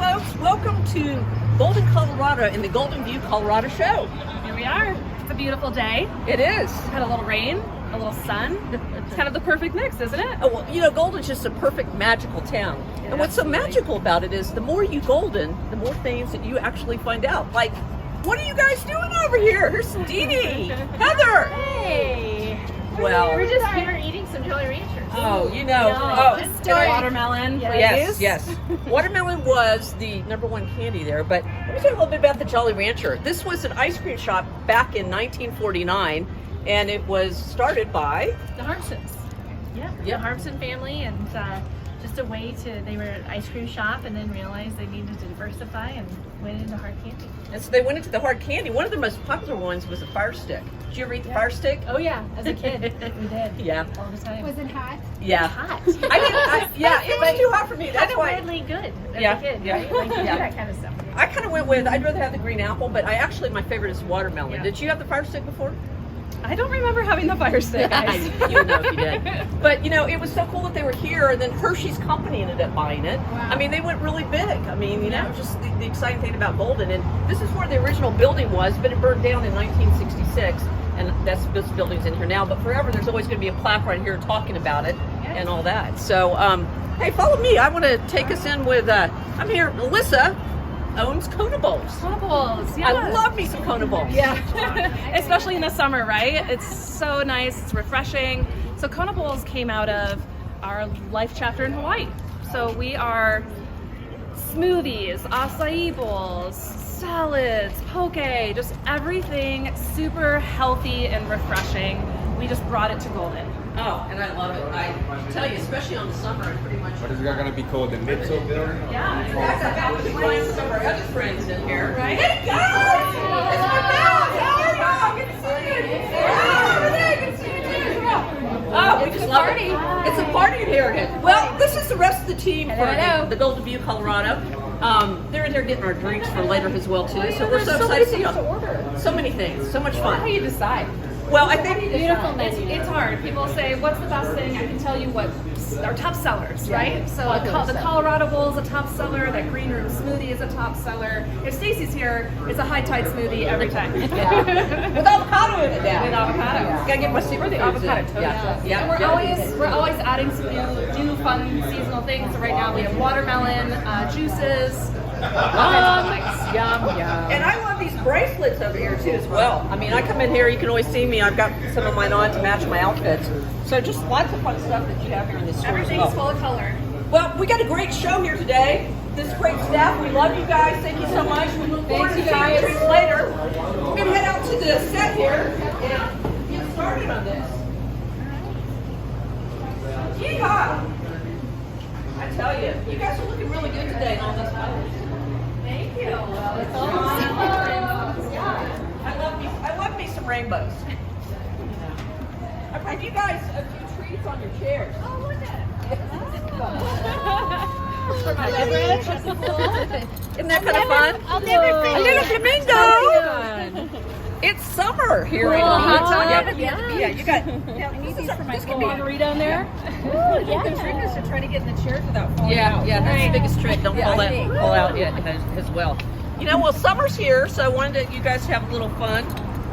folks. Welcome to Golden, Colorado in the Golden View, Colorado show. Here we are. It's a beautiful day. It is. Had a little rain, a little sun. It's kind of the perfect mix, isn't it? Oh, well, you know, Golden's just a perfect magical town. Yeah, and what's absolutely. so magical about it is the more you Golden, the more things that you actually find out. Like, what are you guys doing over here? Here's Dee Dee, Heather. Hey! Well, We're just here eating some Jolly Ranchers. oh, you know. Just a watermelon, Yes, please. yes. Watermelon was the #1 candy there, but let me tell you a little bit about the Jolly Rancher. This was an ice cream shop back in 1949, and it was started by... The Harmsons. Yeah, Yeah. the Harmson family, and just a way to, they were an ice cream shop and then realized they needed to diversify and went into hard candy. And so they went into the hard candy. One of the most popular ones was a Fire Stick. Did you ever eat the Fire Stick? Oh yeah, as a kid, we did. Yeah. All the time. Was it hot? Yeah. hot? Yeah, it was too hot for me. Kind That's of why. weirdly good as Yeah, a kid, yeah, right? Like you do yeah. that kind of stuff. I kind of went with, I'd rather have the green apple, but my favorite is watermelon. Yeah. Did you have the Fire Stick before? I don't remember having the fire stick, guys. You would know if you did. But, you know, it was so cool that they were here, and then Hershey's Company ended up buying it. Wow. I mean, they went really big. I mean, you know, just the exciting thing about Golden. And this is where the original building was, but it burned down in 1966. And this building's in here now. But forever, there's always going to be a plaque right here talking about it and all that. So, hey, follow me. I want to take us in with, I'm here, Melissa owns Kona Bowls. Bubbles, yeah. I love me some Kona Bowls. Yeah, especially in the summer, right? It's so nice, it's refreshing. So Kona Bowls came out of our life chapter in Hawaii. So we are smoothies, acai bowls, salads, poke, just everything super healthy and refreshing. We just brought it to Golden. Oh, and I love it. I tell you, especially on the summer, I pretty much. What is it going to be called? The mitts over there? Yeah. In fact, I got to join some of our other friends in here. Right? Hey guys! It's my pal! How are you? Good to see you. Yeah, Renee, good to see you too. Oh, we just love it. It's a party in here. Well, this is the rest of the team for the Golden View, Colorado. They're in there getting our drinks for later as well too. So we're so excited to see them. So many things. So much How do fun. you decide? Well, I think It's hard. People say, what's the best thing? I can tell you what our top sellers, right? So the Colorado Bowl is a top seller. That Green Room smoothie is a top seller. If Stacy's here, it's a high tide smoothie every time. with avocado in it now. With avocado. Gotta get my super We're the foods in. avocado toast. Yeah. And we're always adding some new fun seasonal things. So right now we have watermelon juices. Yum. And I love these bracelets over here too as well. I mean, I come in here, you can always see me. I've got some of mine on to match my outfits. So just lots of fun stuff that you have here in this store. Everything's as well. full of color. Well, we got a great show here today. This great staff. We love you guys. Thank you so much. We look forward to seeing you drinks later. We're gonna head out to the set here and get started on this. Yeehaw! I tell you, you guys are looking really good today in all these colors. Thank you. I love me some rainbows. I brought you guys a few treats on your chairs. Oh, look at Isn't that kind of fun? I'll never A forget. little flamingo. It's summer here in Utah. Yeah. You got. This could be Margarita in there. The trick is to try to get in the chairs without falling Yeah, that's the biggest trick. Don't fall out yet as well. You know, well, summer's here, so I wanted you guys to have a little fun.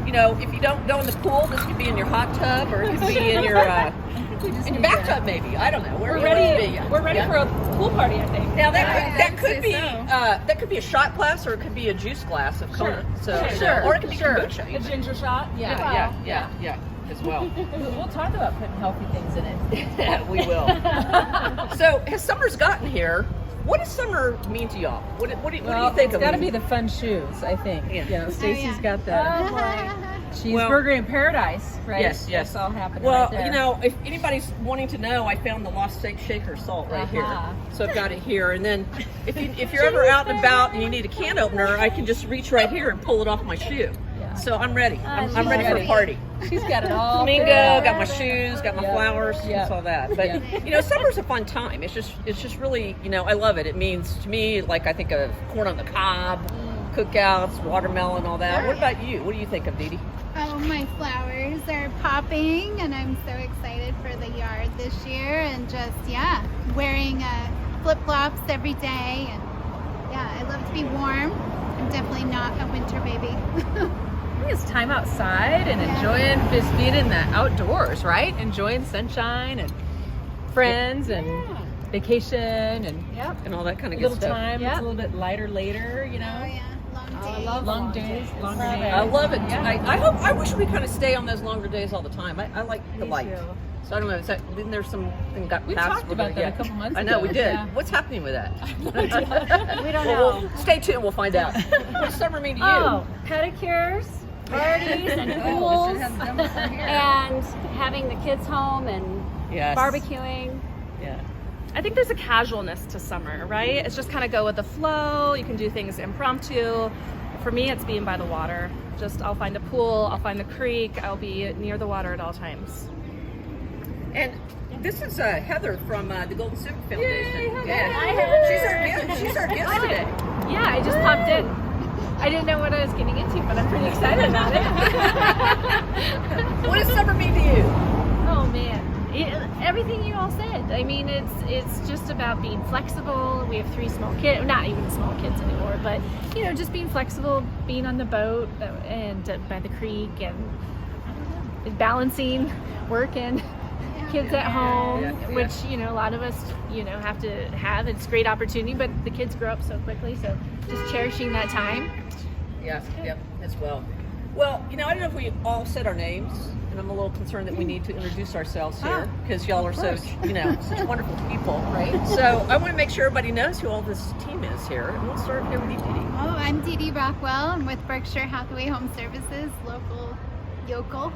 You know, if you don't go in the pool, this could be in your hot tub, or it could be in your bathtub, maybe. I don't know. We're ready for a pool party, I think. Now that could be a shot glass, or it could be a juice glass of Kona. So or it could be kombucha. A ginger shot. Yeah, as well. We'll talk about putting healthy things in it. We will. So as summer's gotten here, what does summer mean to y'all? What do you think It's of got to it? be the fun shoes, I think. Yeah. You know, Stacy's got the Oh, cheeseburger in paradise, right? Yes. That's all happening Well, right there. you know, if anybody's wanting to know, I found the Lost Steak Shaker salt right here. So I've got it here. And then if you're ever out and about and you need a can opener, I can just reach right here and pull it off my shoe. So I'm ready. I'm ready for a party. She's got it all. Flamingo, figured out. got my shoes, got my flowers, it's all that. But you know, summer's a fun time. It's just really, you know, I love it. It means to me, like I think of corn on the cob, cookouts, watermelon, all that. What about you? What do you think of, Dee Dee? Oh, my flowers are popping, and I'm so excited for the yard this year. And just wearing flip-flops every day, and yeah, I love to be warm. I'm definitely not a winter baby. I think it's time outside and enjoying just being in the outdoors, right? Enjoying sunshine and friends and vacation and And all that kind a of good little stuff. time. It's a little bit lighter later, you Oh know. yeah, long days. Long days, longer days. I love it. I wish we kind of stay on those longer days all the time. I like the Me light. too. So I don't know. Then there's something got We passed. talked about that a couple months I know ago. we did. Yeah. What's happening with that? We don't Well, know. stay tuned. We'll find out. What does summer mean to you? Oh, pedicures, parties, and pools, and having the kids home and Yes. barbecuing. Yeah. I think there's a casualness to summer, right? It's just kind of go with the flow. You can do things impromptu. For me, it's being by the water. Just I'll find a pool, I'll find the creek, I'll be near the water at all times. And this is Heather from the Golden Civic Foundation. Hi, Yeah. Heather. She's our guest today. Yeah, I just popped in. I didn't know what I was getting into, but I'm pretty excited about it. What does summer mean to you? Oh man, everything you all said. I mean, it's just about being flexible. We have 3 small kids, not even small kids anymore, but you know, just being flexible, being on the boat and by the creek, and I don't know, balancing work and kids at home, which you know a lot of us have to have. It's a great opportunity, but the kids grow up so quickly, so just cherishing that time. Yeah, yep, as well. Well, I don't know if we all said our names, and I'm a little concerned that we need to introduce ourselves here because y'all are so, such wonderful people, right? So I want to make sure everybody knows who all this team is here, and we'll start here with you, Dee Dee. Oh, I'm Dee Dee Rockwell. I'm with Berkshire Hathaway Home Services, local yokel.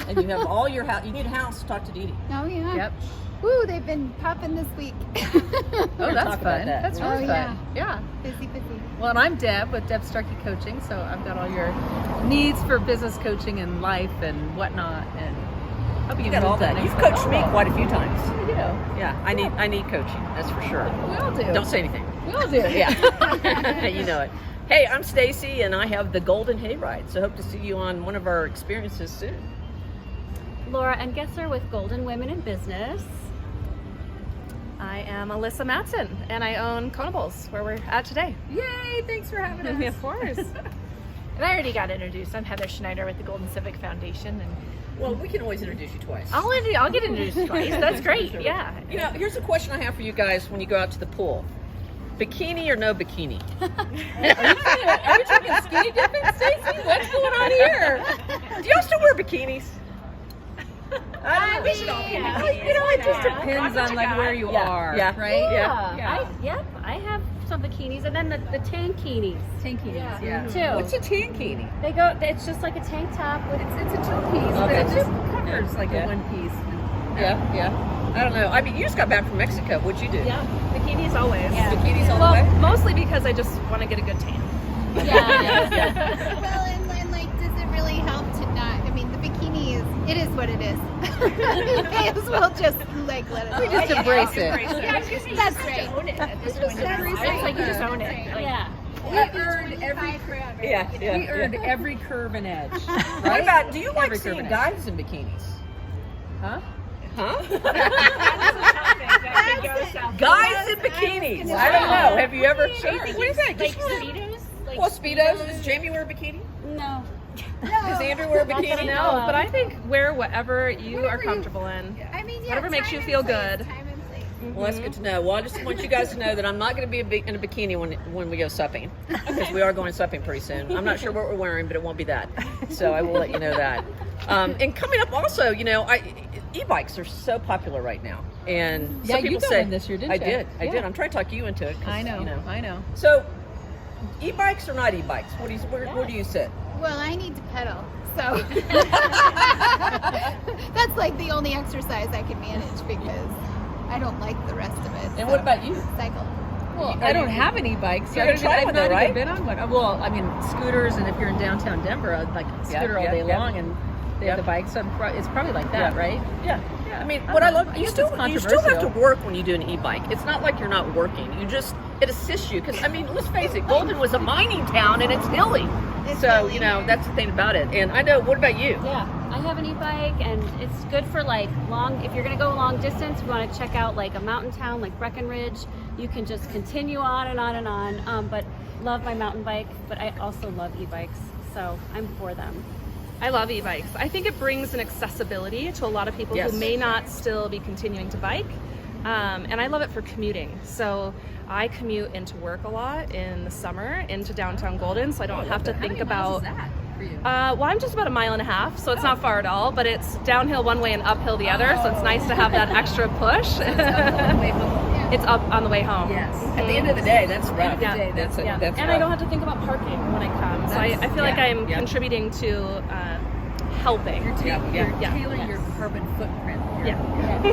And you have all your house. You need a house to talk to Dee Dee. Oh yeah. Yep. Woo, they've been popping this week. Oh, that's talk about fun. that. That's Oh, really yeah. fun. Yeah. busy. Well, and I'm Deb with Deb Starkey Coaching, so I've got all your needs for business coaching and life and whatnot. And hope You got all that. You've coached me quite a few times. You know, Yeah, I need coaching. That's for sure. we all do. Don't say anything. We all do. Yeah, you know it. Hey, I'm Stacy, and I have the Golden Hayride. So hope to see you on one of our experiences soon. Laura Engesser with Golden Women in Business. I am Alyssa Matson, and I own Konables, where we're at today. Yay! Thanks for having us. Of course. And I already got introduced. I'm Heather Schneider with the Golden Civic Foundation, and Well, we can always introduce you twice. I'll get introduced twice. That's great. Yeah. Here's a question I have for you guys when you go out to the pool. Bikini or no bikini? Are we talking skinny dipping, Stacy? What's going on here? Do y'all still wear bikinis? We should all be it just depends on like where you are, yeah. right? yeah. I have some bikinis, and then the tankinis Tankinis, yeah. too. What's a tankini? They go. It's just like a tank top with. It's a two-piece, but Okay. it just covers like Yeah. a one piece. Yeah. I don't know. I mean, you just got back from Mexico. What'd you do? Yeah. Bikinis always. Yeah. Bikinis all Well, the way? mostly because I just want to get a good tan. Yeah. Well, and like, does it really help to not? I mean, the bikini it is what it is. You may as well just let it. We just embrace it. That's right. It's like you just own it. Like, Yeah. We earned every Yeah. we earned every curve and edge. What about, do you like Every seeing curve guys in bikinis? Huh? Huh? Guys in bikinis. I don't know. Have you ever? Sure. What do you think? Like speedos. Like Well, Speedos. Does Jamie wear a bikini? No. Does Andrew wear a bikini? No, but I think wear whatever you are comfortable in. I mean, yeah, Whatever makes time you and feel place, good. Time and place. Well, that's good to know. Well, I just want you guys to know that I'm not going to be in a bikini when we go supping, because we are going supping pretty soon. I'm not sure what we're wearing, but it won't be that. So I will let you know that. And coming up also, e-bikes are so popular right now, and Yeah, some you people got say one this year, didn't I you? did. I Yeah. did. I'm trying to talk you into it. 'Cause, I know. I know. So, e-bikes or not e-bikes? Where do you sit? Well, I need to pedal, so that's like the only exercise I can manage because I don't like the rest of it. And so what about you? cycle? Well, I don't have any bikes. So You're gonna try I've one not though, even right? been on one. Well, I mean, scooters, and if you're in downtown Denver, I'd like scooter all day long, and they have the bikes. So it's probably like that, right? Yeah. I mean, I what I don't know. love, I you guess still it's have to controversial. work when you do an e-bike. It's not like you're not working. It assists you because I mean, let's face it, Golden was a mining town and it's hilly. It's So hilly. that's the thing about it. And I know. What about you? Yeah, I have an e-bike, and it's good for like long. If you're gonna go long distance, you want to check out like a mountain town like Breckenridge. you can just continue on and on and on. But love my mountain bike, but I also love e-bikes, so I'm for them. I love e-bikes. I think it brings an accessibility to a lot of people Yes. who may not still be continuing to bike. And I love it for commuting. So I commute into work a lot in the summer into downtown Golden, so I don't have to think about. Well, I'm just about 1.5 miles, so it's not far at all, but it's downhill one way and uphill the other, so it's nice to have that extra push. It's up on the way home. Yes. At the end of the day, that's rough. Yeah. That's Yeah. that's And I don't have to think about parking when I come. So I feel like I'm yeah. contributing to helping. You're Yeah. tailing your carbon footprint. Yeah.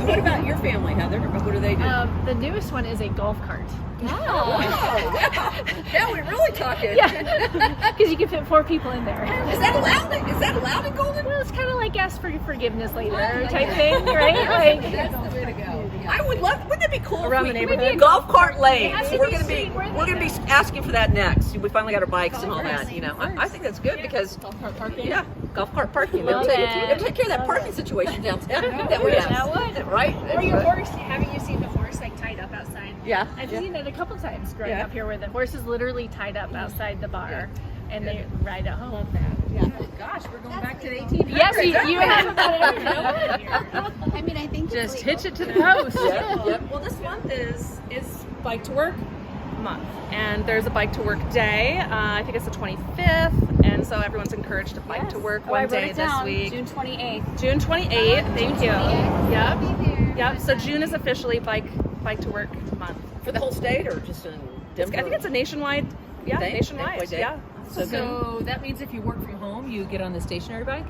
What about your family, Heather? What do they do? The newest one is a golf cart. Now we're really talking. Yeah, because you can fit 4 people in there. Is that allowed? Is that allowed in Golden? Well, it's kind of like ask for forgiveness later type thing, right? Like, That's the way to go. I would love. Wouldn't it be cool? Around if the we- neighborhood? golf cart lanes. Has to We're be gonna be seen where we're they gonna be go. asking for that next. We finally got our bikes and all that. You know, I think that's good because Golf cart parking? yeah, golf cart parking. Love It'll it. take care of that parking situation downtown that we have. That would. Right? or your horse. Haven't you seen the horse like tied up outside? Yeah. I've seen it a couple times growing Yeah. up here where the horse is literally tied up outside the bar and they ride it home. Gosh, we're going back to the 1800s. Yes, you have about everything here. I mean, I think Just it's hitch it to the post. Yep. Well, this month is Bike to Work month, and there's a Bike to Work day. I think it's the 25th, and so everyone's encouraged to bike to work I one wrote day it this down. week. June 28th. June 28th. Thank you. I'll Yep. be there. Yep. So June is officially Bike to Work month. For the whole state or just in Denver? I think it's a nationwide. Yeah, Day? nationwide. Nationwide day? Yeah. So that means if you work from home, you get on the stationary bike?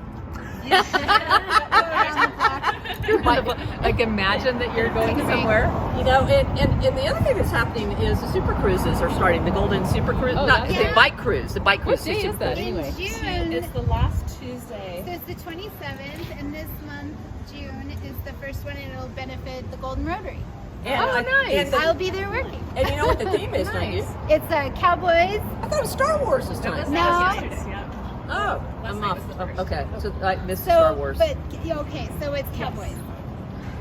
Like imagine that you're going somewhere. You know, and the other thing that's happening is the super cruises are starting. The Golden Super Cruise, Oh, not that's the right. bike cruise. The bike cruise What day Super is that Cruise. anyway? June. It's the last Tuesday. So it's the 27th, and this month, June, is the first one, and it'll benefit the Golden Rotary. And Oh, nice. And, the- I'll be there working. and you know what the theme is, don't you? It's Cowboys. I thought it was Star Wars this time. No. Oh, I'm off. Oh, okay, so I missed So, Star Wars. but yeah, okay, so it's Cowboys.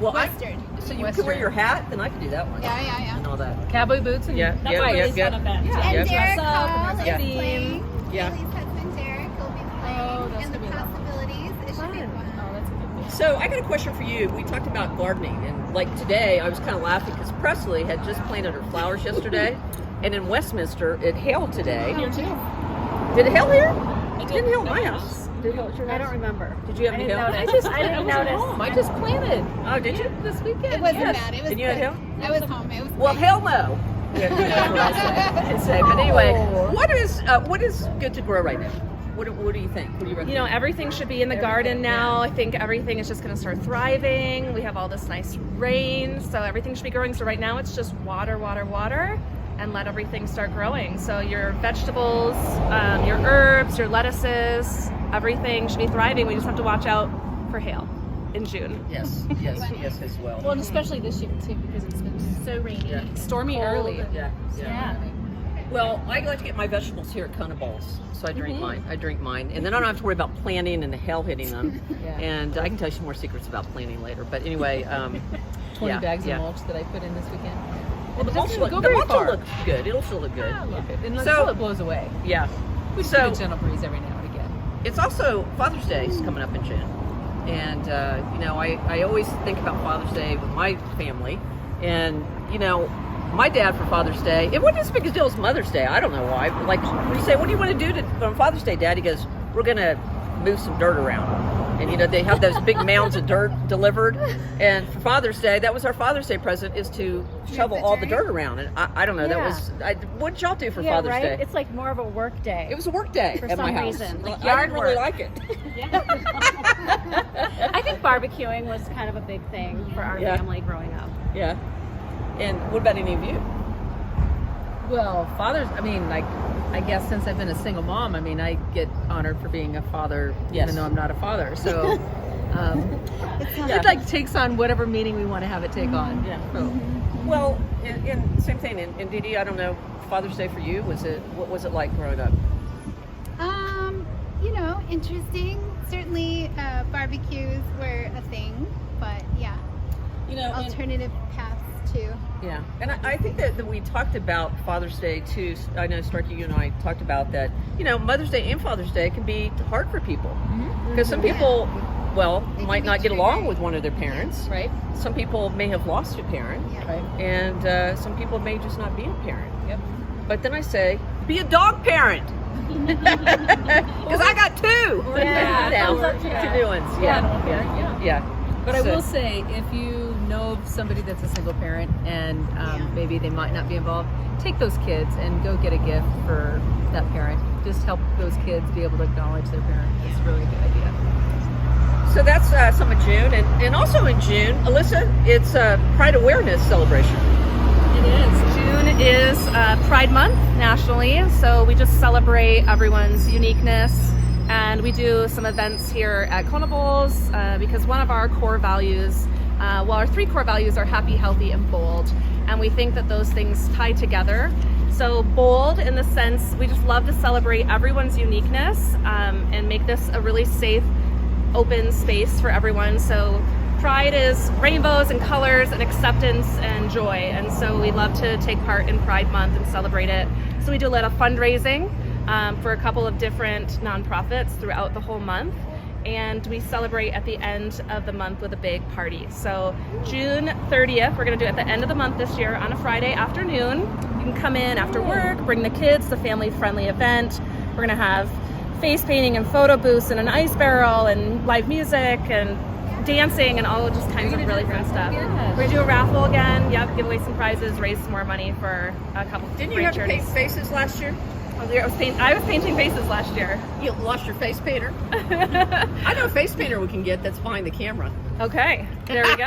well, Western. so you can Western. wear your hat, then I can do that one. Yeah. And all that. Cowboy boots and Yeah, That's yeah, a yeah, really yeah. fun event. Yeah. And Yep. Derek Dress up, Hall is yeah. playing. Yeah. Haley's husband Derek will be playing. Oh, that's and the gonna be a lot of fun. possibilities. It should be fun. Oh, that's a good thing. So I got a question for you. We talked about gardening, and like today, I was kind of laughing because Presley had just planted her flowers yesterday, and in Westminster it hailed today. Here too. Did it hail here? It didn't hail at my house. Did it hail at your house? I don't remember. Did you have I any didn't hail? notice. I didn't wasn't notice. home. I just planted Oh, did you? this weekend. It wasn't yes. bad. It was Did you have good. hail? I was home. It was Well, great. hell no. That's what I say. But anyway, what is good to grow right now? What do you think? What do you recommend? You know, everything should be in the garden now. I think everything is just going to start thriving. We have all this nice rain, so everything should be growing. So right now it's just water, and let everything start growing. So your vegetables, your herbs, your lettuces, everything should be thriving. We just have to watch out for hail in June. Yes, as well. Well, and especially this year too because it's been so rainy. Yeah. Stormy Cold. early. Yeah. Well, I like to get my vegetables here at Kona Balls, so I drink mine. And then I don't have to worry about planting and the hail hitting them. Yeah. And I can tell you some more secrets about planting later. But anyway, 20 yeah, bags yeah. of mulch that I put in this weekend. Well, the mulch doesn't will go the very mulch will far. look good. It'll still look good. I love it. And So- until it blows away. Yeah. We just So- get a gentle breeze every now and again. It's also Father's Day is coming up in June, and you know I always think about Father's Day with my family, and you know my dad for Father's Day it wasn't as big a deal as Mother's Day. I don't know why. But like we say, what do you want to do on Father's Day, Dad? He goes, we're gonna move some dirt around, and you know they have those big mounds of dirt delivered, and for Father's Day that was our Father's Day present is to shovel the all the dirt? dirt around, and I don't know Yeah. what did y'all do for Yeah, Father's right? Day? It's like more of a work day. It was a work day For at my some house. reason, like I yard didn't really work. like it. I think barbecuing was kind of a big thing for our Yeah. family growing up. Yeah. And what about any of you? Well, I guess since I've been a single mom, I get honored for being a father, Yes. even though I'm not a father. So Yeah. it like takes on whatever meaning we want to have it take on. Yeah. So, Well, and same thing. And Dee Dee, I don't know, Father's Day for you, what was it like growing up? You know, interesting. Certainly, barbecues were a thing, but yeah, You know, alternative paths too. Yeah, and I think that we talked about Father's Day too. I know, Starkey, you and I talked about that. You know, Mother's Day and Father's Day can be hard for people because some people, well, might not get along with one of their parents. Right. Some people may have lost a parent, Right. and some people may just not be a parent. Yep. But then I say, be a dog parent. Because I got two Yeah. now, Or- two yeah. new ones. Yeah. But I So- will say, if you know of somebody that's a single parent and maybe they might not be involved, take those kids and go get a gift for that parent. Just help those kids be able to acknowledge their parent. It's really a good idea. So that's some of June, and also in June, Alyssa, it's a Pride Awareness celebration. It is. June is Pride Month nationally, so we just celebrate everyone's uniqueness, and we do some events here at Kona Bowls because one of our core values, well, our 3 core values are happy, healthy, and bold, and we think that those things tie together. So bold in the sense we just love to celebrate everyone's uniqueness and make this a really safe, open space for everyone. So Pride is rainbows and colors and acceptance and joy, and so we love to take part in Pride Month and celebrate it. So we do a lot of fundraising for a couple of different nonprofits throughout the whole month, and we celebrate at the end of the month with a big party. So June 30th, we're going to do it at the end of the month this year on a Friday afternoon. You can come in after work, bring the kids, the family-friendly event. We're going to have face painting and photo booths and an ice barrel and live music and dancing and all just kinds of really fun stuff. Yeah. We're going to do a raffle again, give away some prizes, raise some more money for a couple Didn't you great have to paint charities. faces last year? I was painting faces last year. You lost your face painter. I know a face painter we can get that's behind the camera. Okay, there we go.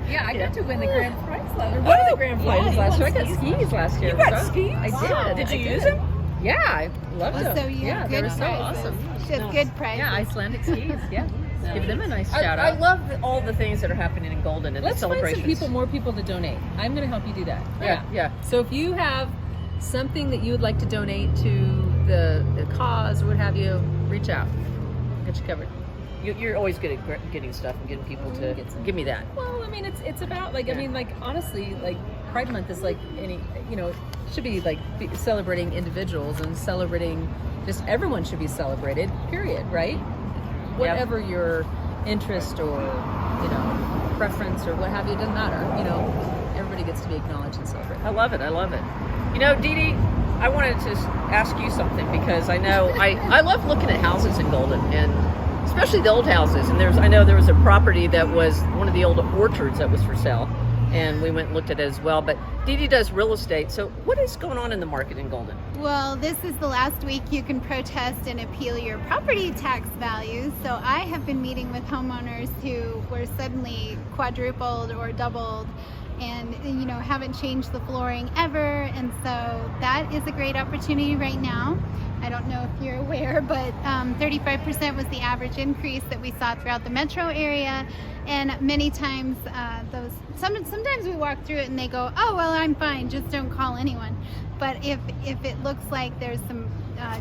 Yeah, I got to win the grand prize last year. One of the grand prizes last year. I got skis last year. You got so skis? I did. Wow. Did you I use did. them? Yeah, I loved them. So you yeah, have they good were so prizes. awesome. She has good prizes. Yeah, Icelandic skis. Yeah. Give them a nice shout I out. love all the things that are happening in Golden and Let's the find celebrations. some more people to donate. I'm going to help you do that. Yeah. So if you have something that you would like to donate to the cause or what have you, reach out. I'll get you covered. You're always good at getting stuff and getting people to give me that. Well, I mean, it's about like, I mean, like, honestly, like Pride Month is like any, should be like celebrating individuals and celebrating just everyone should be celebrated, period, right? Whatever your interest or, preference or what have you, it doesn't matter. Everybody gets to be acknowledged and celebrated. I love it. Dee Dee, I wanted to ask you something because I know I love looking at houses in Golden and especially the old houses. And I know there was a property that was one of the old orchards that was for sale, and we went and looked at it as well. But Dee Dee does real estate. So what is going on in the market in Golden? Well, this is the last week you can protest and appeal your property tax values. So I have been meeting with homeowners who were suddenly quadrupled or doubled and haven't changed the flooring ever, and so that is a great opportunity right now. I don't know if you're aware, but 35% was the average increase that we saw throughout the metro area, and many times sometimes we walk through it and they go, oh well, I'm fine, just don't call anyone. But if it looks like there's some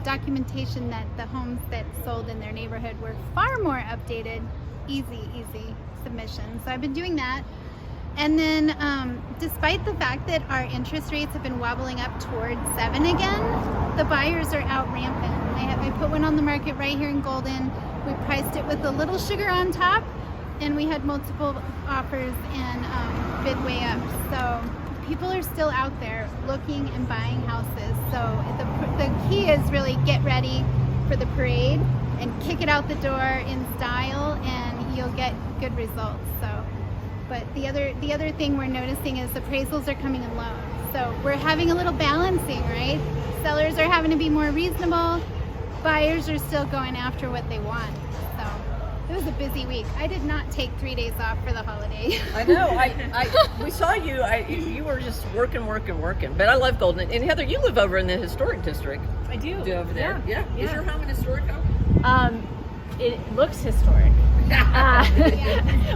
documentation that the homes that sold in their neighborhood were far more updated, easy submission. So I've been doing that. And then despite the fact that our interest rates have been wobbling up towards 7 again, the buyers are out rampant. I put one on the market right here in Golden. We priced it with a little sugar on top, and we had multiple offers and bid way up. So people are still out there looking and buying houses. So the key is really get ready for the parade and kick it out the door in style, and you'll get good results. But the other thing we're noticing is appraisals are coming in low. So we're having a little balancing, right? Sellers are having to be more reasonable. Buyers are still going after what they want. So it was a busy week. I did not take 3 days off for the holiday. I know. We saw you. You were just working. But I love Golden. And Heather, you live over in the historic district. I do. Over there. Yeah. Is your home an historic home? It looks historic.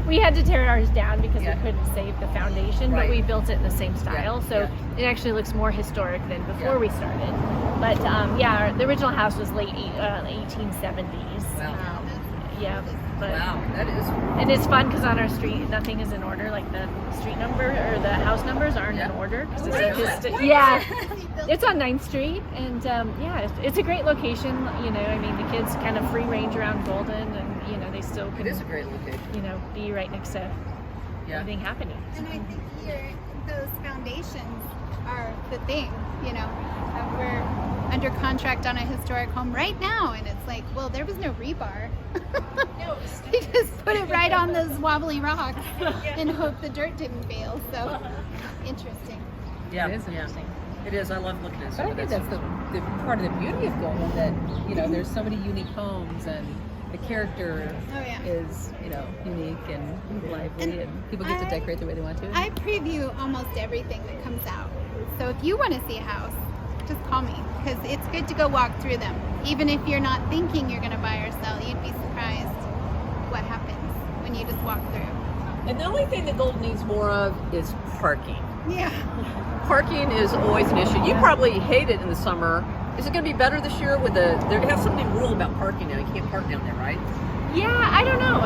We had to tear ours down because we couldn't save the foundation, but we built it in the same style, so it actually looks more historic than before we started. But the original house was late 1870s. Wow. Yeah, but Wow, that is. and it's fun because on our street nothing is in order. Like the street number or the house numbers aren't in order. 'Cause it's on 9th Street, and it's a great location. You know, I mean, the kids kind of free range around Golden, and you know they still It can is a great location. you know be right next to everything happening. And I think those foundations are the thing, you know. We're under contract on a historic home right now, and it's like, well, there was no rebar. They just put it right on those wobbly rocks and hope the dirt didn't fail. So interesting. Yeah, It is interesting. It is. I love looking at But some I of think this. that's the part of the beauty of Golden, that you know there's so many unique homes, and the character Oh, yeah. is unique and lively, and people get to decorate the way they want to. I preview almost everything that comes out. So if you want to see a house, just call me, because it's good to go walk through them. Even if you're not thinking you're going to buy or sell, you'd be surprised what happens when you just walk through. And the only thing that Golden needs more of is parking. Yeah. Parking is always an issue. You probably hate it in the summer. Is it going to be better this year with they have something rule about parking now? You can't park down there, right? Yeah, I don't know.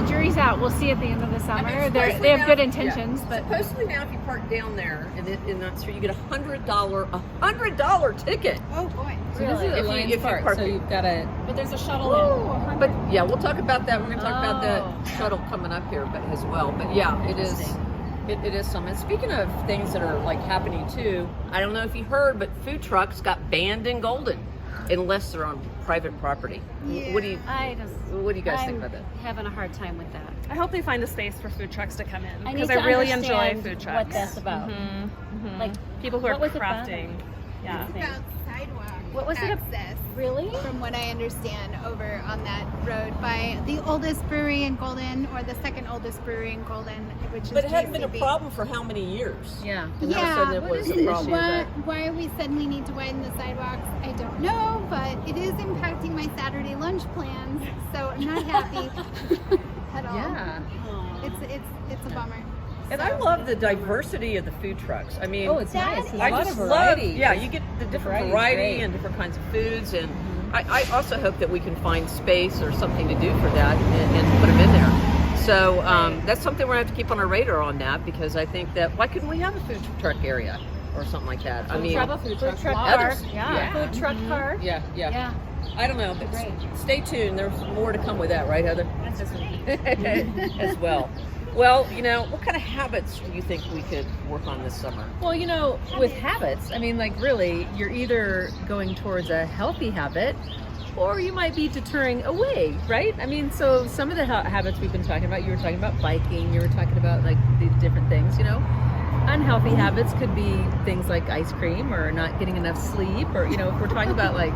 The jury's out. We'll see at the end of the summer. They have good intentions, but supposedly now if you park down there in that street, you get $100 ticket. Oh boy. So this is If Alliance you Park, park so it. you've got to. But there's a shuttle in. But yeah, we'll talk about that. We're going to talk about the shuttle coming up here, but as well. But yeah, it is. It is something. Speaking of things that are like happening too, I don't know if you heard, but food trucks got banned in Golden, unless they're on private property. Yeah. What do you I'm guys think about that? having a hard time with that. I hope they find a space for food trucks to come in I because need I to really enjoy understand food trucks. what that's about. Like, People who are what was it about? crafting. Yeah. It's about sidewalk What was it? access. Really? From what I understand, over on that road by the oldest brewery in Golden, or the second oldest brewery in Golden, which is But it hadn't been a JCB. problem for how many years? Yeah. And all of a sudden it what was is a it? problem. Why we suddenly need to widen the sidewalks, I don't know, but it is impacting my Saturday lunch plans, so I'm not happy at all. Yeah. It's a bummer. And I love the diversity of the food trucks. I mean, Oh, it's nice. There's I a lot just of variety. love, you get the different Variety's variety great. and different kinds of foods, and I also hope that we can find space or something to do for that and put them in there. So that's something we're going to have to keep on our radar on that, because I think that why couldn't we have a food truck area or something like that? I mean, food truck others- park. yeah. Food truck park. yeah. Yeah. I don't know, but stay tuned. There's more to come with that, right, Heather? As well. Well, what kind of habits do you think we could work on this summer? Well, with habits, I mean, like really, you're either going towards a healthy habit, or you might be deterring away, right? I mean, so some of the habits we've been talking about, you were talking about biking, you were talking about like the different things, Unhealthy habits could be things like ice cream or not getting enough sleep, or, if we're talking about like,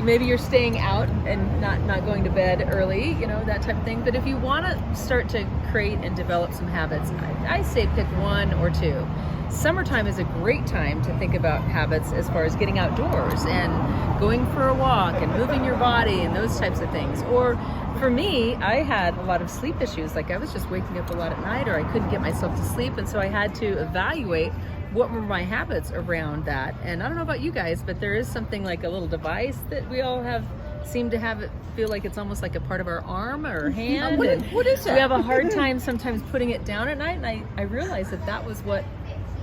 maybe you're staying out and not going to bed early, that type of thing. But if you want to start to create and develop some habits, I say pick one or two. Summertime is a great time to think about habits as far as getting outdoors and going for a walk and moving your body and those types of things. Or for me, I had a lot of sleep issues. Like I was just waking up a lot at night, or I couldn't get myself to sleep. And so I had to evaluate what were my habits around that. And I don't know about you guys, but there is something like a little device that we all seem to have it feel like it's almost like a part of our arm or hand. What is that? We have a hard time sometimes putting it down at night, and I realized that was what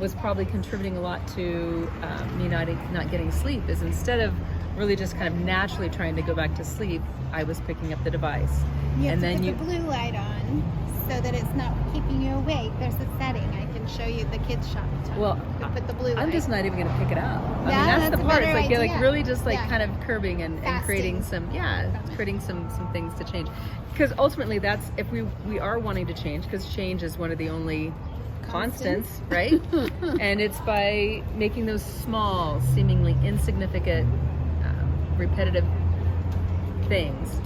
was probably contributing a lot to me not getting sleep, is instead of really just kind of naturally trying to go back to sleep, I was picking up the device. You have And to then put you the blue light on so that it's not keeping you awake. There's a setting. I can show you the kids shop. Well, You put the blue light. I'm just not even going to pick it up. I mean, Yeah, that's that's the a part. better It's like you're like idea. really just like Yeah. kind of curbing and creating some, creating some things to change. Because ultimately, that's if we are wanting to change, because change is one of the only constants, right? And it's by making those small, seemingly insignificant, repetitive things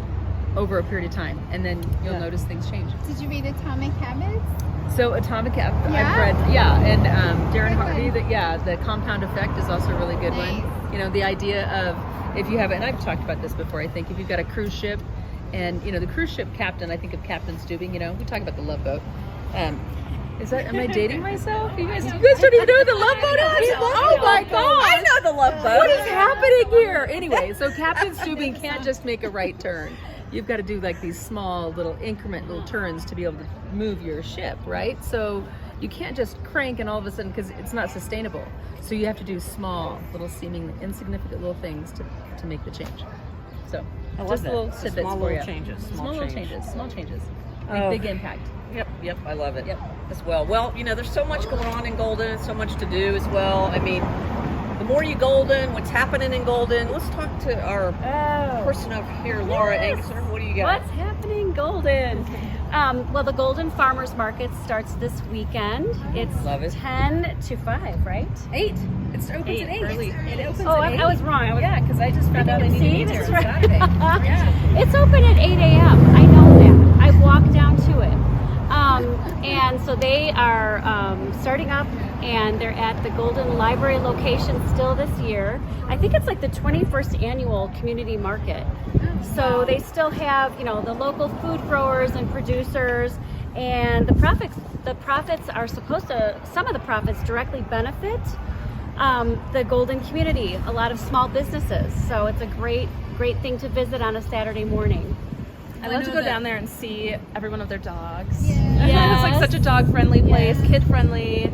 over a period of time, and then you'll notice things change. Did you read Atomic Habits? So Atomic Habits, Yeah? I've read, and Darren Good Hardy, one. the Compound Effect is also a really good Nice. one. The idea of if you have, and I've talked about this before, I think if you've got a cruise ship, and the cruise ship captain, I think of Captain Steubing, we talk about the Love Boat. Am I dating myself? You guys don't even know what the Love Boat is? Oh my God! I know the Love Boat. What is happening here? Anyway, so Captain Steubing can't just make a right turn. you've got to do like these small little little turns to be able to move your ship, right? So you can't just crank and all of a sudden, because it's not sustainable. So you have to do small, little seeming insignificant little things to make the change. So I love just that. little The tidbits small for little you. changes, Small little change. changes. Small changes. Oh. Big impact. Yep, I love it. Yep. As well. Well, there's so much going on in Golden, so much to do as well. I mean, the more you Golden, what's happening in Golden. Let's talk to our person over here, Laura Angster. What do you got? What's happening, Golden? Well, the Golden Farmers Market starts this weekend. It's Love it. 10 to 5, right? 8. It opens at 8. Early. It opens Oh, at 8. I was wrong. Yeah, because I just found out I need to See, be there that's on right. Saturday. Yeah. It's open at 8 a.m. I know that. I walked down to it. And so they are starting up, and they're at the Golden Library location still this year. I think it's like the 21st annual community market. So they still have, the local food growers and producers, and the profits are supposed to, some of the profits directly benefit the Golden community, a lot of small businesses. So it's a great thing to visit on a Saturday morning. I love to go down there and see every one of their dogs. Yes. It's like such a dog-friendly place, kid-friendly.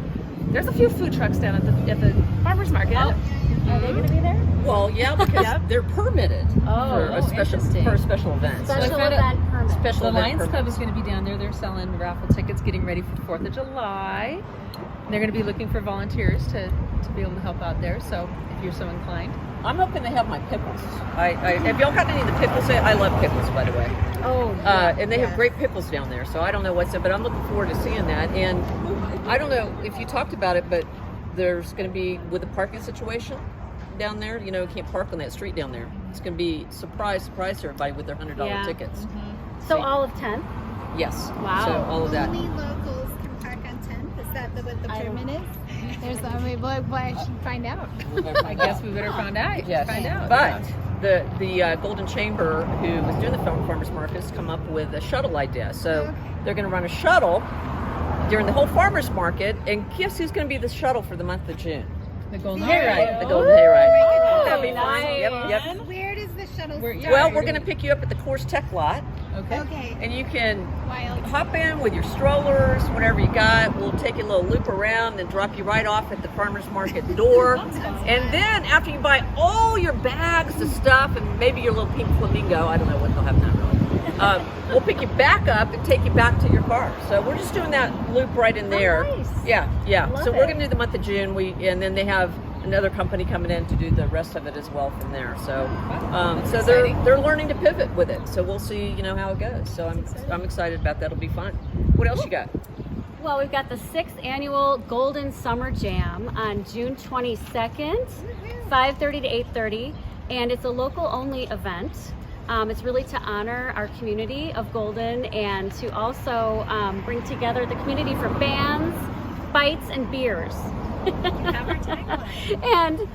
There's a few food trucks down at the farmers market. Are they going to be there? Well, yeah, because they're permitted for a special event. Special found out- event permit. Special The event Lions permit. Club is going to be down there. They're selling raffle tickets, getting ready for the 4th of July. They're going to be looking for volunteers to be able to help out there. So if you're so inclined. I'm hoping to have my pickles. Have y'all got any of the pickles? I love pickles, by the way. Oh, And they have great pickles down there, so I don't know what's up, but I'm looking forward to seeing that. And I don't know if you talked about it, but there's going to be, with the parking situation down there, you can't park on that street down there. It's going to be surprise to everybody with their $100 tickets. so all of 10? Yes. Wow. So all of that. Only locals can park on 10th. Is that what the permit is? There's I should find out. I guess we better find out. Yes. Find out. But the Golden Chamber, who was doing the farmers market, has come up with a shuttle idea. So they're going to run a shuttle during the whole farmers market, and guess who's going to be the shuttle for the month of June? The Golden Hayride. The Golden Hayride. Oh, That'd be fun. nice. Yep. Where does the shuttle start? Well, we're going to pick you up at the Coors Tech lot, Okay. Okay. and you can Wild. hop in with your strollers, whatever you got. We'll take you a little loop around and drop you right off at the farmer's market door. And then after you buy all your bags of stuff and maybe your little pink flamingo, I don't know what they'll have now really, we'll pick you back up and take you back to your car. So we're just doing that loop right in there. nice. Yeah. Love So we're it. going to do the month of June. And then they have another company coming in to do the rest of it as well from there. So, so they're learning to pivot with it. So we'll see, how it goes. So I'm excited about that. It'll be fun. What else you got? Well, we've got the 6th annual Golden Summer Jam on June 22nd, 5:30 to 8:30, and it's a local-only event. It's really to honor our community of Golden and to also bring together the community for bands, fights, and beers. And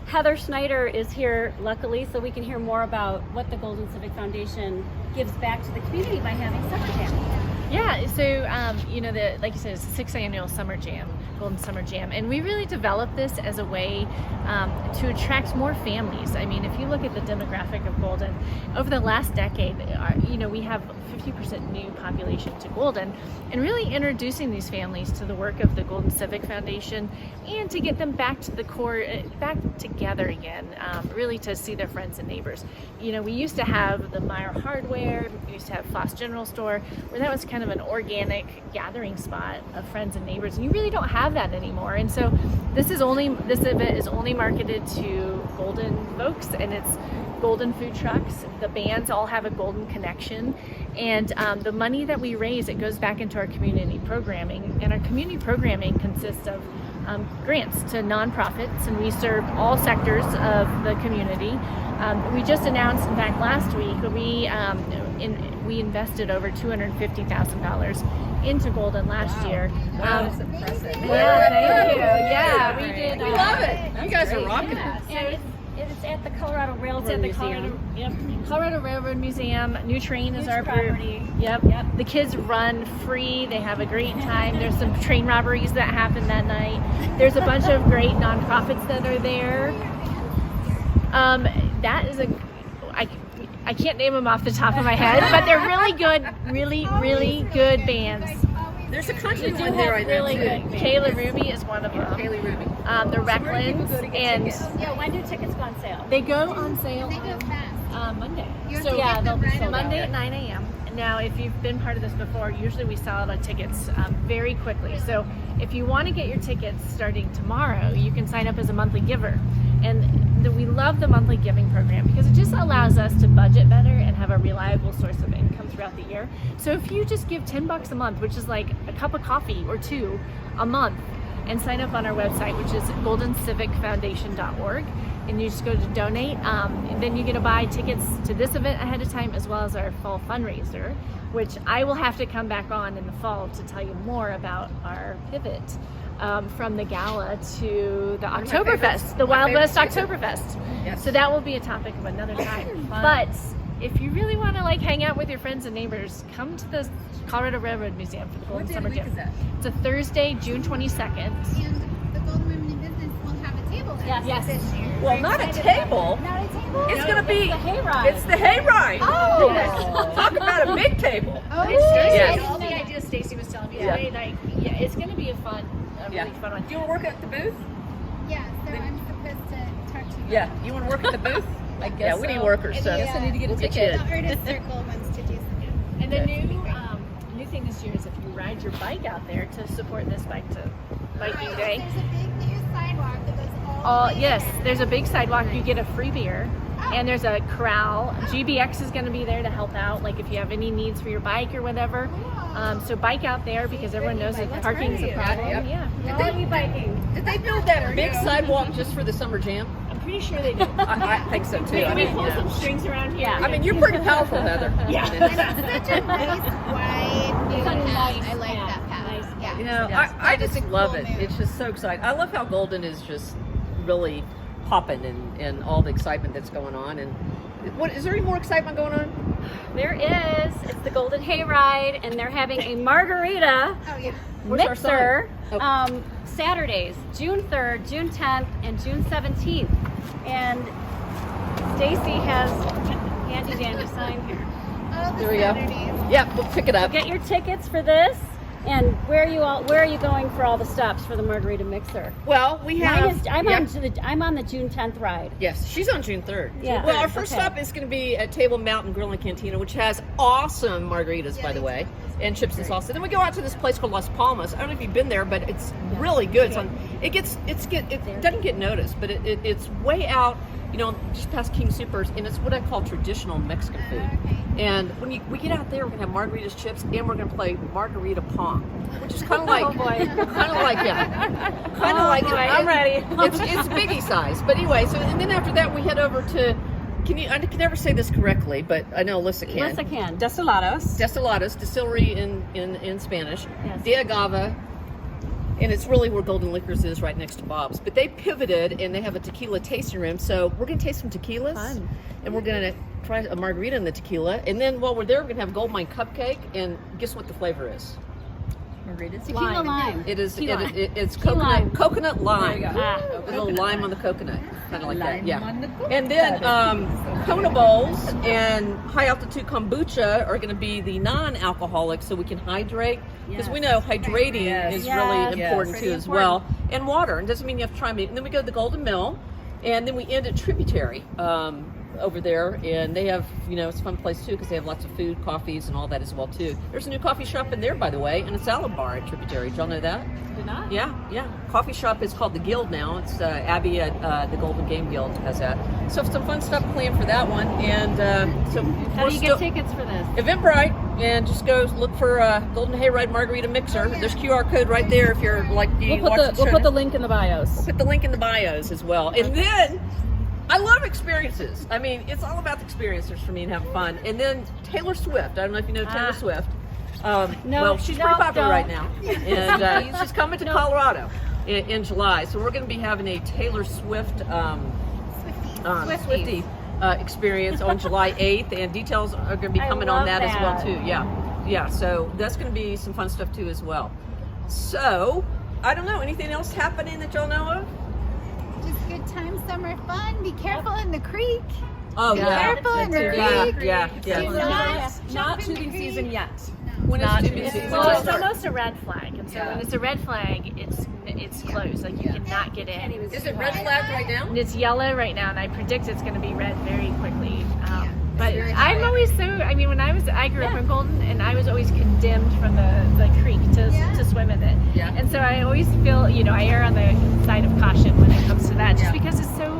Heather Schneider is here, luckily, so we can hear more about what the Golden Civic Foundation gives back to the community by having Summer Jam. Yeah, so like you said, it's the 6th annual Summer Jam, Golden Summer Jam, and we really developed this as a way to attract more families. I mean, if you look at the demographic of Golden, over the last decade, we have 50% new population to Golden, and really introducing these families to the work of the Golden Civic Foundation and to get them back to the core, back together again, really to see their friends and neighbors. We used to have the Meyer Hardware, we used to have Foss General Store, where that was kind of an organic gathering spot of friends and neighbors, and you really don't have that anymore. And so this event is only marketed to Golden folks, and it's Golden food trucks. The bands all have a Golden connection, and the money that we raise, it goes back into our community programming, and our community programming consists of grants to nonprofits, and we serve all sectors of the community. We just announced, in fact, last week, we invested over $250,000 into Golden last year. Wow, that's impressive. Yeah, thank you. Yeah, we did. We love it. You guys are rocking it. And it's at the Colorado Railroad Museum. Colorado Railroad Museum. New Train is our property. Yep. The kids run free. They have a great time. There's some train robberies that happen that night. There's a bunch of great nonprofits that are there. That is I can't name them off the top of my head, but they're really good, really good bands. There's a country They do one there have I know really too. good. Kayla Ruby is one of them. Kaylee Ruby. The Recklands, and Yeah, when do tickets go on sale? they go on sale They go fast. Monday. You have So to yeah, get they'll them be right sold away. Monday at 9 a.m. Now, if you've been part of this before, usually we sell out of tickets very quickly. So if you want to get your tickets starting tomorrow, you can sign up as a monthly giver. And we love the monthly giving program because it just allows us to budget better and have a reliable source of income throughout the year. So if you just give $10 a month, which is like a cup of coffee or two a month, and sign up on our website, which is goldenscivicfoundation.org, and you just go to donate, and then you get to buy tickets to this event ahead of time, as well as our fall fundraiser, which I will have to come back on in the fall to tell you more about our pivot from the gala to the Oktoberfest, the Wild West Oktoberfest. Yes. So that will be a topic of another time. But if you really want to like hang out with your friends and neighbors, come to the Colorado Railroad Museum for the Golden Summer Jam. It's a Thursday, June 22nd. And the Golden Women in Business will have a table there Yes. this year. Well, not a table. Not a table? It's gonna be. the hayride. It's the hayride. Oh. Talk about a big table. Oh, Yes. All the ideas Stacy was telling me Yeah. today, like, yeah, it's going to be a really fun one. Do you want to work at the booth? Yeah, so I'm supposed to talk to you. Yeah. You want to work at the booth? I guess Yeah, we need so. workers. So. Guess I need to get a We'll get ticket. you The artist circle wants to do something. And the new thing this year is if you ride your bike out there to support this biking day. There's a big new sidewalk that goes all the way Yes, there. there's a big sidewalk. You get a free beer. And there's a corral. GBX is going to be there to help out, like if you have any needs for your bike or whatever. So bike out there because everyone knows that parking is a problem. Yep. Yeah, We're all e-biking. Did they build that big sidewalk just for the summer jam? I'm pretty sure they do. I think so too. Can we pull some strings around here? I mean, you're pretty powerful, Heather. Yeah. And it's such a nice, wide new It's a path. nice I like path. that path. Nice Yeah. You know, Yes. I just It's a love cool it. move. It's just so exciting. I love how Golden is just really popping and all the excitement that's going on. And what is there any more excitement going on? There is. It's the Golden Hayride, and they're having a margarita Oh, yeah. Where's our mixer sign? Saturdays, June 3rd, June 10th, and June 17th. And Stacy has handy dandy sign here. Oh, the There we go. Saturdays. Yeah, we'll pick it up. Get your tickets for this. And where are you going for all the stops for the margarita mixer? Well, we Mine have. is, I'm on the June 10th ride. Yes, she's on June 3rd. Yeah. Well, our first Okay. stop is going to be at Table Mountain Grill and Cantina, which has awesome margaritas, by the way, and chips and salsa. Then we go out to this place called Las Palmas. I don't know if you've been there, but it's really good. It doesn't get noticed, but it's way out, just past King Supers, and it's what I call traditional Mexican food. Okay. And when we get out there, we're gonna have margaritas, chips, and we're gonna play margarita pong, which is kind of like, I'm ready. It's biggie size, but anyway. So and then after that, we head over to. I can never say this correctly, but I know Alyssa can. Yes, I can. Destilados. Destilados, distillery in Spanish. Yes. De Agave. And it's really where Golden Liquors is, right next to Bob's. But they pivoted and they have a tequila tasting room. So we're going to taste some tequilas. Fun. And we're going to try a margarita in the tequila. And then while we're there, we're going to have a Gold Mine cupcake. And guess what the flavor is? Margaritas. Tequila lime. It is. Key lime. It's Key lime. coconut lime. There you go. Ah. A little lime on the coconut, kind of like that. Lime Yeah. on the coconut. And then Kona bowls and high altitude kombucha are going to be the non-alcoholic, so we can hydrate because we know hydrating Yes. is Yes. really Yes. important too as well. And water. It doesn't mean you have to try me. And then we go to the Golden Mill, and then we end at Tributary. Over there, and they have, it's a fun place too because they have lots of food, coffees, and all that as well too. There's a new coffee shop in there, by the way, and a salad bar at Tributary. Did y'all know that? Did not? Yeah. Coffee shop is called the Guild now. It's Abby at the Golden Game Guild has that. So some fun stuff planned for that one. And so How do you get tickets for this? Eventbrite, and just go look for Golden Hayride Margarita Mixer. There's QR code right there if you're like you We'll put the link in the bios. Put the link in the bios as well. And then I love experiences. I mean, it's all about the experiences for me and having fun. And then Taylor Swift. I don't know if you know Taylor Swift. Well, she's pretty popular right now. And she's coming to Colorado in July. So we're going to be having a Taylor Swift Swiftie experience on July 8th. And details are going to be coming on that as well, too. Yeah. So that's going to be some fun stuff, too, as well. So, I don't know. Anything else happening that y'all know of? Just good time, summer fun. Be careful in the creek. Oh yeah. Purple and Yeah, red. yeah, yeah. Not tubing season yet. When is Not tubing tubing season? Well, it's almost a red flag, and so when it's a red flag, it's closed. Like you cannot get in. Is it red flag right now? And it's yellow right now, and I predict it's going to be red very quickly. But I'm always so. I mean, I grew up in Golden, and I was always condemned from the creek to swim in it. Yeah. And so I always feel, I err on the side of caution when it comes to that, just because it's so.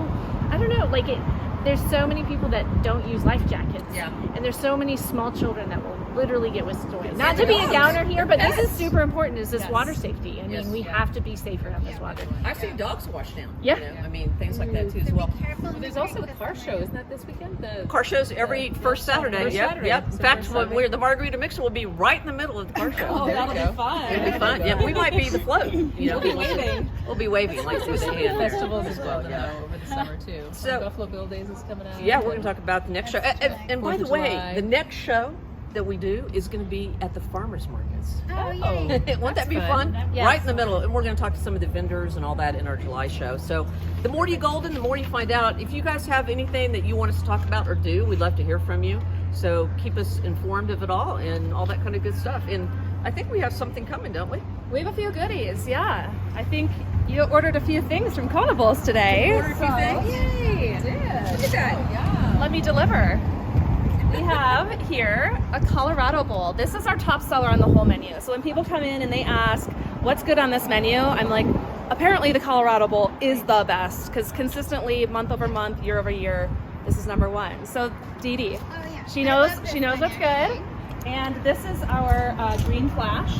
I don't know, like it. There's so many people that don't use life jackets. Yeah. And there's so many small children that will literally get whisked away. Not to be a downer here, but this is super important, is this water safety. I mean, we have to be safer on this water. I've seen dogs wash down. Yeah. I mean, things like that too as well. There's also the car show, isn't that this weekend? The Car shows every first Saturday. First Yep, Saturday. yep. In So fact, first Saturday. the Margarita Mixer will be right in the middle of the car show. Oh, that'll be fun. It'll be fun. Yeah, we might be the float. We'll be waving. We'll be waving like this. festivals as well, over the summer too. So- Buffalo Bill Days is coming out. Yeah, we're going to talk about the next show. And by 4th the of way, July. the next show that we do is going to be at the farmers markets. Oh, yay. Won't that be fun? Right in the middle. And we're going to talk to some of the vendors and all that in our July show. So the more you golden, the more you find out. If you guys have anything that you want us to talk about or do, we'd love to hear from you. So keep us informed of it all and all that kind of good stuff. And I think we have something coming, don't we? We have a few goodies, yeah. I think you ordered a few things from Kona Bowls today. Ordered a few things? Yay! Look at that. Let me deliver. We have here a Colorado Bowl. This is our top seller on the whole menu. So when people come in and they ask, what's good on this menu? I'm like, apparently the Colorado Bowl is the best, because consistently, month over month, year over year, this is number one. So Dee Dee, she knows what's good. And this is our Green Flash.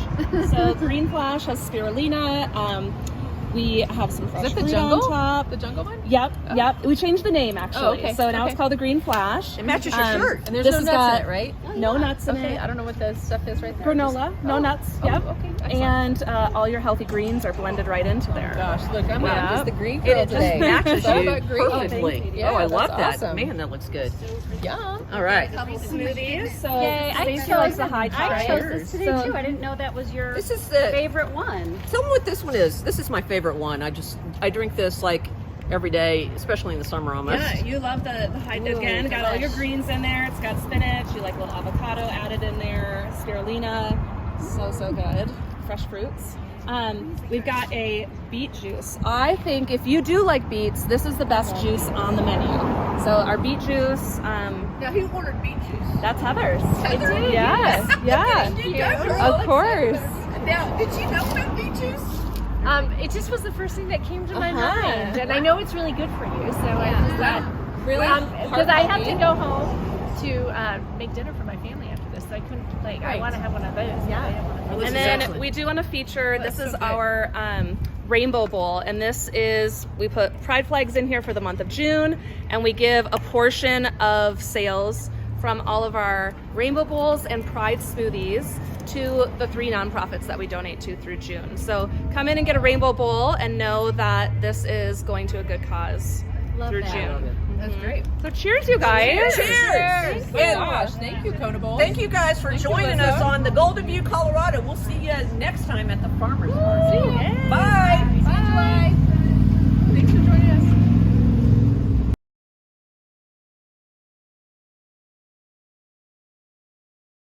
So Green Flash has spirulina. We have some fresh Is that the fruit jungle? on top. The jungle one? Yep. We changed the name actually. Oh, okay. So now Okay. it's called the Green Flash. It matches your shirt. And there's This no has nuts got in it, right? no nuts in Okay, it. I don't know what the stuff is right there. Granola, no nuts. Oh, Yep. okay. Excellent. And all your healthy greens are blended right into there. Gosh, look, I'm Yeah. just the green girl It just today. matches It's all you about green. perfectly. Yeah, Oh, I that's love that. awesome. Man, that looks good. Yum. All right. Smoothies. So Yay, I Stacey chose likes the high I tide. chose this today So- too. I didn't know that was your This is the favorite one. Tell me what this one is. This is my favorite one. I drink this like every day, especially in the summer almost. Yeah, you love the high again. Got all your greens in there. It's got spinach. You like a little avocado added in there. Spirulina. So good. Fresh fruits. We've got a beet juice. I think if you do like beets, this is the best juice on the menu. So our beet juice. Now, who ordered beet juice? That's Heather's. Heather? Yes. Yeah. You guys are all Of course. Now, did you know about beet juice? It just was the first thing that came to my Uh-huh. mind, and I know it's really good for you. So I just thought, Really? because I have to go home to make dinner for my family after this, so I couldn't I want to have one of those. Yeah. Well, this And is then excellent. we do want to feature, this is our Rainbow Bowl, and this is, we put pride flags in here for the month of June, and we give a portion of sales from all of our Rainbow Bowls and Pride smoothies to the 3 nonprofits that we donate to through June. So come in and get a Rainbow Bowl and know that this is going to a good cause through June. That's great. So cheers, you guys. Cheers! Oh gosh, thank you, Kona Bowl. Thank you guys for joining us on the Golden View, Colorado. We'll see you next time at the Farmers Market.